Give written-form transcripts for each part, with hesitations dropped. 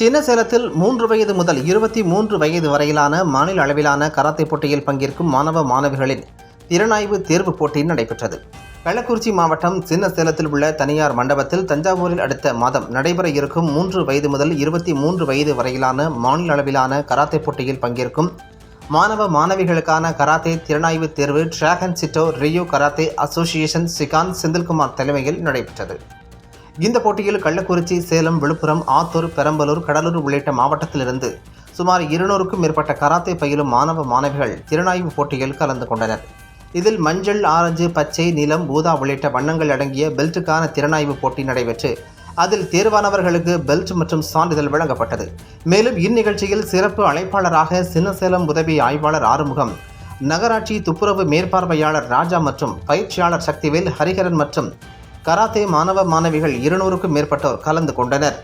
சின்னசேலத்தில் 3 வயது முதல் 23 வயது வரையிலான மாநில அளவிலான கராத்தே போட்டியில் பங்கேற்கும் மாணவ மாணவிகளின் திறனாய்வு தேர்வு போட்டி நடைபெற்றது. கள்ளக்குறிச்சி மாவட்டம் சின்னசேலத்தில் உள்ள தனியார் மண்டபத்தில் தஞ்சாவூரில் அடுத்த மாதம் நடைபெற இருக்கும் 3 வயது முதல் 23 வயது வரையிலான மாநில அளவிலான கராத்தே போட்டியில் பங்கேற்கும் மாணவ மாணவிகளுக்கான கராத்தே திறனாய்வு தேர்வு dragon shito ryu karate association சிகான் செந்தில்குமார் தலைமையில் நடைபெற்றது. இந்த போட்டியில் கள்ளக்குறிச்சி, சேலம், விழுப்புரம், ஆத்தூர், பெரம்பலூர், கடலூர் உள்ளிட்ட மாவட்டத்திலிருந்து சுமார் 200க்கும் மேற்பட்ட கராத்தே பயிலும் மாணவ மாணவிகள் திறனாய்வு போட்டியில் கலந்து கொண்டனர். இதில் மஞ்சள், ஆரஞ்சு, பச்சை, நீலம், ஊதா உள்ளிட்ட வண்ணங்கள் அடங்கிய பெல்ட்டுக்கான திறனாய்வு போட்டி நடைபெற்று அதில் தேர்வானவர்களுக்கு பெல்ட் மற்றும் சான்றிதழ் வழங்கப்பட்டது. மேலும் இந்நிகழ்ச்சியில் சிறப்பு அழைப்பாளராக சின்னசேலம் உதவி ஆய்வாளர் ஆறுமுகம், நகராட்சி துப்புரவு மேற்பார்வையாளர் ராஜா மற்றும் பயிற்சியாளர் சக்திவேல், ஹரிஹரன் மற்றும் கராத்தே மாணவ மாணவிகள் 200க்கும் மேற்பட்டோர் கலந்து கொண்டனர்.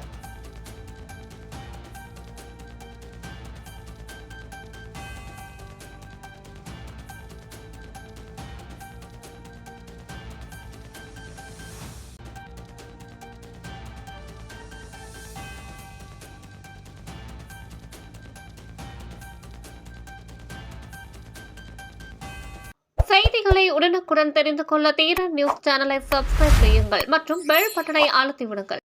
செய்திகளை உடனுக்குடன் தெரிந்து கொள்ள தீரன் நியூஸ் சேனலை சப்ஸ்கிரைப் செய்யுங்கள் மற்றும் பெல் பட்டனை அழுத்தி விடுங்கள்.